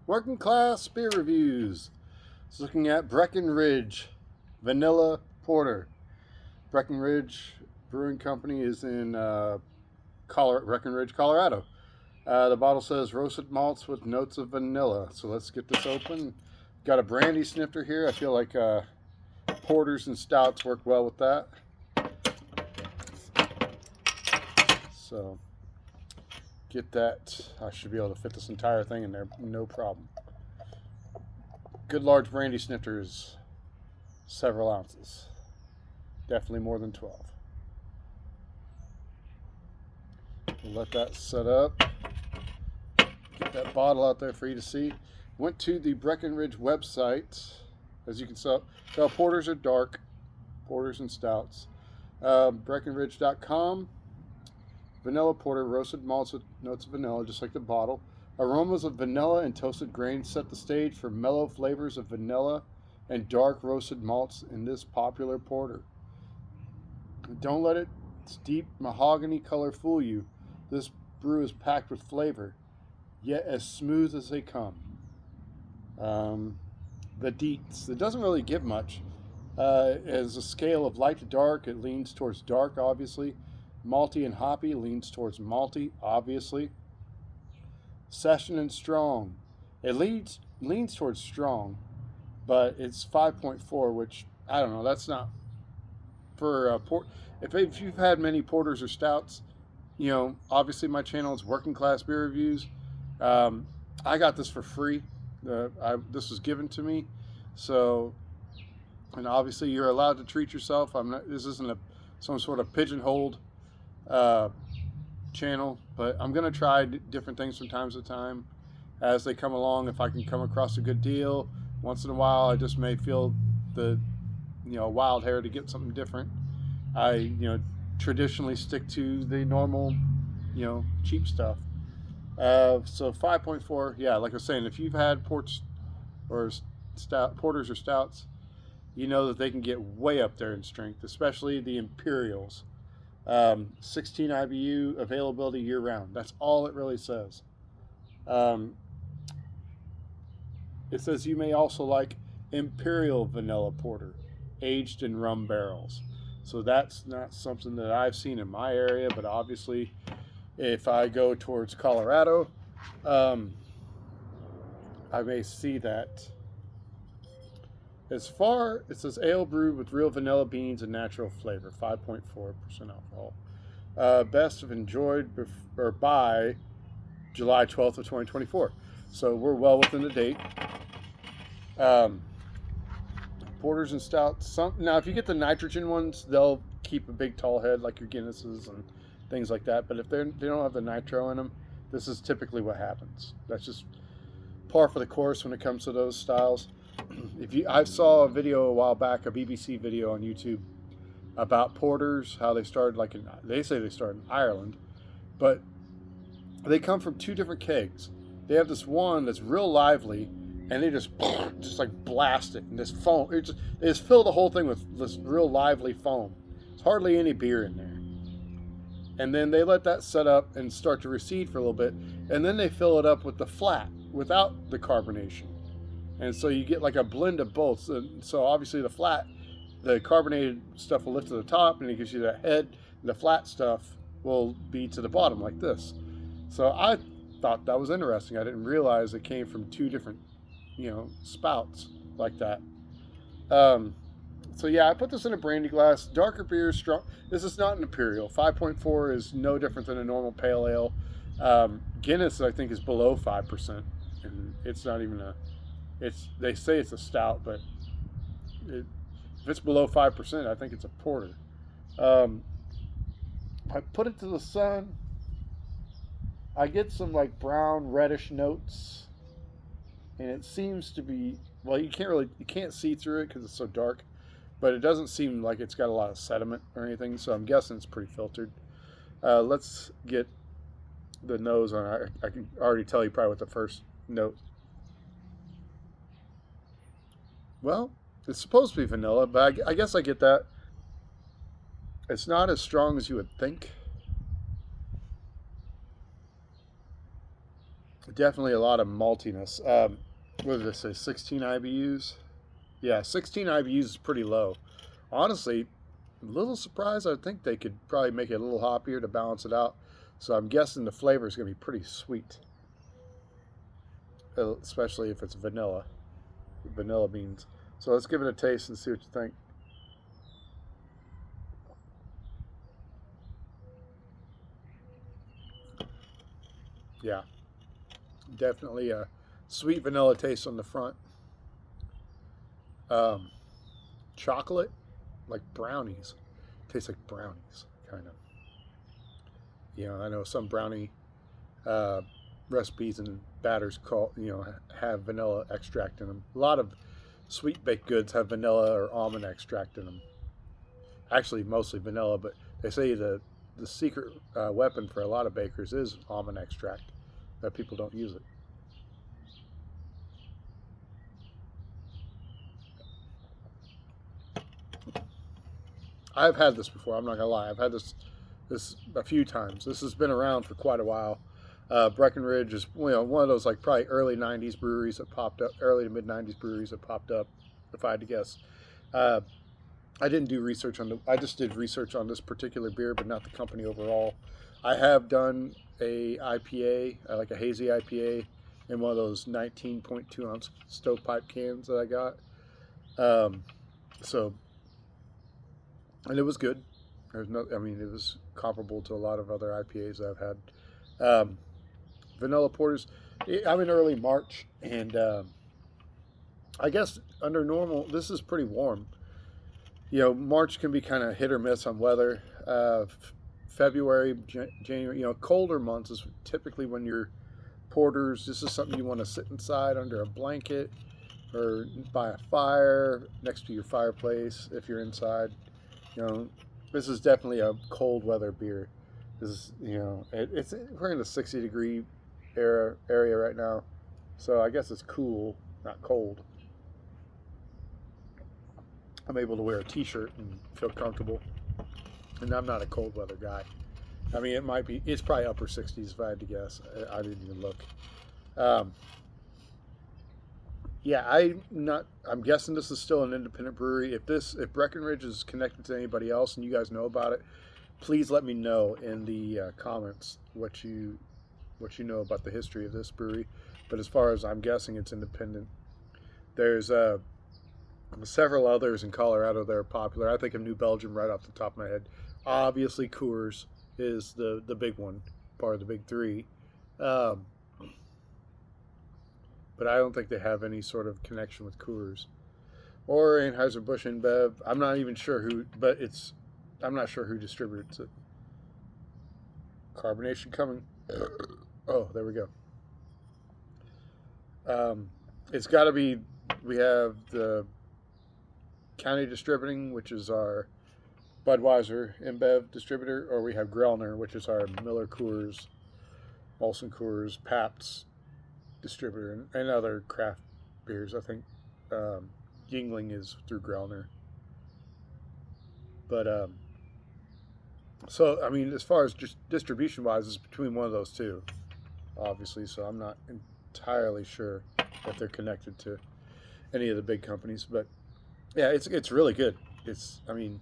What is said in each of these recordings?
Working class beer reviews. It's looking at Breckenridge Vanilla Porter. Breckenridge Brewing Company is in Breckenridge, Colorado. The bottle says roasted malts with notes of vanilla. So let's get this open. Got a brandy snifter here. I feel like porters and stouts work well with that. So get that. I should be able to fit this entire thing in there, no problem. Good large brandy snifter is several ounces. Definitely more than 12. We'll let that set up. Get that bottle out there for you to see. Went to the Breckenridge website. As you can tell, porters are dark, porters and stouts. Breckenridge.com. Vanilla porter, roasted malts with notes of vanilla, just like the bottle. Aromas of vanilla and toasted grains set the stage for mellow flavors of vanilla and dark roasted malts in this popular porter. Don't let its deep mahogany color fool you. This brew is packed with flavor, yet as smooth as they come. The deets. It doesn't really give much. As a scale of light to dark, it leans towards dark, obviously. Malty and hoppy leans towards malty, obviously. Session and strong. It leans towards strong, but it's 5.4, which I don't know. That's not for port. If you've had many porters or stouts, you know, obviously my channel is Working Class Beer Reviews. I got this for free. This was given to me, so, and obviously you're allowed to treat yourself. This isn't some sort of pigeonholed channel, but I'm gonna try different things from time to time as they come along. If I can come across a good deal, once in a while I just may feel the wild hair to get something different. I traditionally stick to the normal cheap stuff. So 5.4, yeah, like I was saying, if you've had porters or stouts, you know that they can get way up there in strength, especially the Imperials. 16 IBU, availability year-round. That's all it really says. It says you may also like Imperial Vanilla Porter, aged in rum barrels. So that's not something that I've seen in my area, but obviously if I go towards Colorado, I may see that. It says ale brewed with real vanilla beans and natural flavor, 5.4% alcohol. Best of enjoyed by July 12th of 2024. So we're well within the date. Porters and stouts. Now, if you get the nitrogen ones, they'll keep a big tall head like your Guinnesses and things like that. But if they don't have the nitro in them, this is typically what happens. That's just par for the course when it comes to those styles. I saw a video a while back, a BBC video on YouTube about porters, how they started. They say they started in Ireland, but they come from two different kegs. They have this one that's real lively, and they just like blast it, and this foam. They just fill the whole thing with this real lively foam. There's hardly any beer in there. And then they let that set up and start to recede for a little bit, and then they fill it up with the flat without the carbonation. And so you get like a blend of both. So obviously the carbonated stuff will lift to the top, and it gives you that head. And the flat stuff will be to the bottom like this. So I thought that was interesting. I didn't realize it came from two different, spouts like that. So yeah, I put this in a brandy glass. Darker beer, strong. This is not an Imperial. 5.4 is no different than a normal pale ale. Guinness, I think, is below 5%, and it's not even they say it's a stout, but if it's below 5%, I think it's a porter. I put it to the sun. I get some like brown reddish notes, and it seems to be, well, you can't see through it because it's so dark, but it doesn't seem like it's got a lot of sediment or anything, so I'm guessing it's pretty filtered. Let's get the nose on. I can already tell you probably what the first note. Well, it's supposed to be vanilla, but I guess I get that. It's not as strong as you would think. Definitely a lot of maltiness. What did I say? 16 IBUs. Yeah, 16 IBUs is pretty low. Honestly, a little surprised. I think they could probably make it a little hoppier to balance it out. So I'm guessing the flavor is going to be pretty sweet, especially if it's vanilla beans. So let's give it a taste and see what you think. Yeah, definitely a sweet vanilla taste on the front. Um, Chocolate, like brownies. Tastes like brownies, kind of. I know some brownie uh, recipes and batters have vanilla extract in them. A lot of sweet baked goods have vanilla or almond extract in them. Actually, mostly vanilla, but they say the secret weapon for a lot of bakers is almond extract. That people don't use it. I've had this before. I'm not gonna lie. I've had this a few times. This has been around for quite a while. Breckenridge is one of those like probably early '90s breweries that popped up, early to mid '90s breweries that popped up. If I had to guess, uh, I didn't do research on the. I just did research on this particular beer, but not the company overall. I have done a IPA, like a hazy IPA, in one of those 19.2 ounce stovepipe cans that I got. Um, so, and it was good. There's no, I mean, it was comparable to a lot of other IPAs I've had. Vanilla porters. I'm in early March, and I guess under normal, this is pretty warm. March can be kind of hit or miss on weather. February, January, colder months is typically when your porters. This is something you want to sit inside under a blanket or by a fire next to your fireplace if you're inside. You know, this is definitely a cold weather beer. This is, it's we're in the 60-degree area right now, so I guess it's cool, not cold. I'm able to wear a t-shirt and feel comfortable, and I'm not a cold weather guy. I mean, it's probably upper 60s if I had to guess. I didn't even look. Um, yeah, I'm guessing this is still an independent brewery. If Breckenridge is connected to anybody else and you guys know about it, please let me know in the comments what you know about the history of this brewery. But as far as I'm guessing, it's independent. There's several others in Colorado that are popular. I think of New Belgium right off the top of my head. Obviously, Coors is the big one, part of the big three. Um, but I don't think they have any sort of connection with Coors or Anheuser-Busch InBev. I'm not even sure I'm not sure who distributes it. Carbonation coming. Oh, there we go. It's got to be. We have the County Distributing, which is our Budweiser InBev distributor, or we have Grellner, which is our Miller Coors, Molson Coors, Pabst distributor, and other craft beers. I think Yingling is through Grellner. But so I mean, as far as just distribution wise, it's between one of those two, obviously. So I'm not entirely sure if they're connected to any of the big companies, but yeah, it's really good. I mean,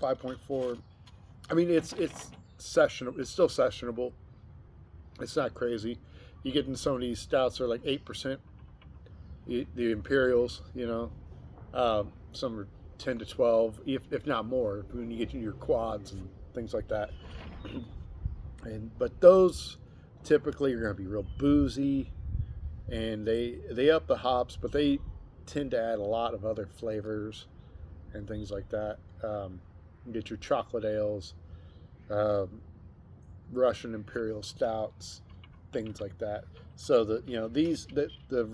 5.4. I mean, it's sessionable. It's still sessionable. It's not crazy. You get into some of these stouts that are like 8%. The Imperials, some are 10 to 12, if not more, when you get to your quads and things like that. But those typically are going to be real boozy, and they up the hops, but they tend to add a lot of other flavors and things like that. You get your chocolate ales, Russian Imperial stouts, things like that. So the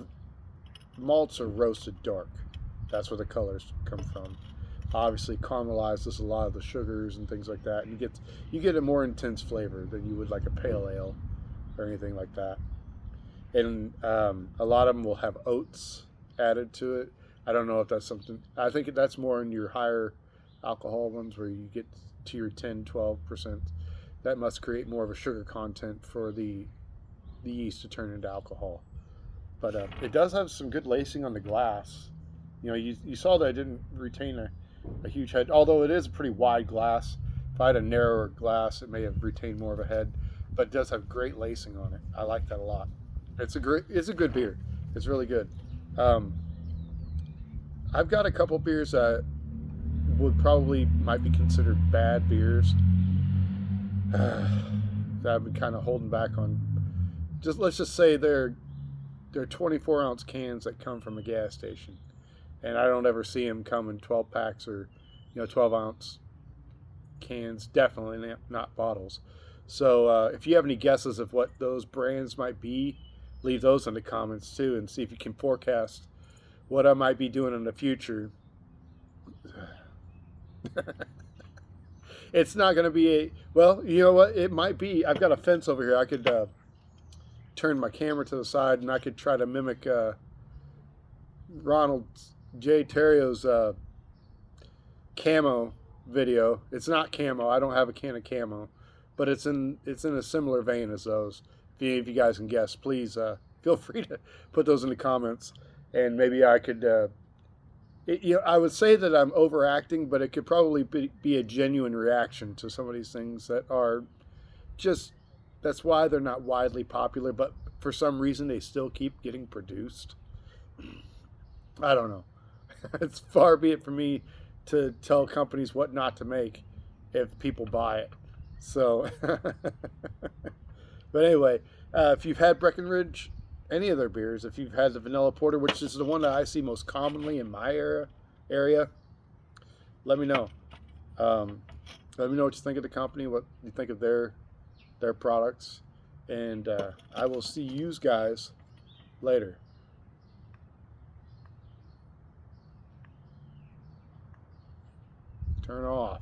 malts are roasted dark. That's where the colors come from. Obviously, caramelizes a lot of the sugars and things like that, and you get a more intense flavor than you would like a pale ale or anything like that. And a lot of them will have oats added to it. I don't know if that's something. I think that's more in your higher alcohol ones where you get to your 10, 12%. that must create more of a sugar content for the yeast to turn into alcohol. But it does have some good lacing on the glass. You know, you saw that I didn't retain a huge head, although it is a pretty wide glass. If I had a narrower glass, it may have retained more of a head, but it does have great lacing on it. I like that a lot. It's a good beer. It's really good. Um, I've got a couple beers that would probably might be considered bad beers that I've been kind of holding back on. Just let's just say they're 24-ounce cans that come from a gas station, and I don't ever see them come in 12 packs or 12-ounce cans. Definitely not bottles. So if you have any guesses of what those brands might be, leave those in the comments too, and see if you can forecast what I might be doing in the future. It's not going to be a, well, you know what? It might be. I've got a fence over here. I could turn my camera to the side and I could try to mimic Ronald J. Terrio's camo video. It's not camo. I don't have a can of camo, but it's in a similar vein as those. If you guys can guess, please feel free to put those in the comments, and maybe I could. I would say that I'm overacting, but it could probably be a genuine reaction to some of these things that are just. That's why they're not widely popular, but for some reason they still keep getting produced. I don't know. It's far be it from me to tell companies what not to make if people buy it. So, but anyway, if you've had Breckenridge, any of their beers, if you've had the vanilla porter, which is the one that I see most commonly in my area, let me know. Let me know what you think of the company, what you think of their products, and I will see you guys later. Turn off.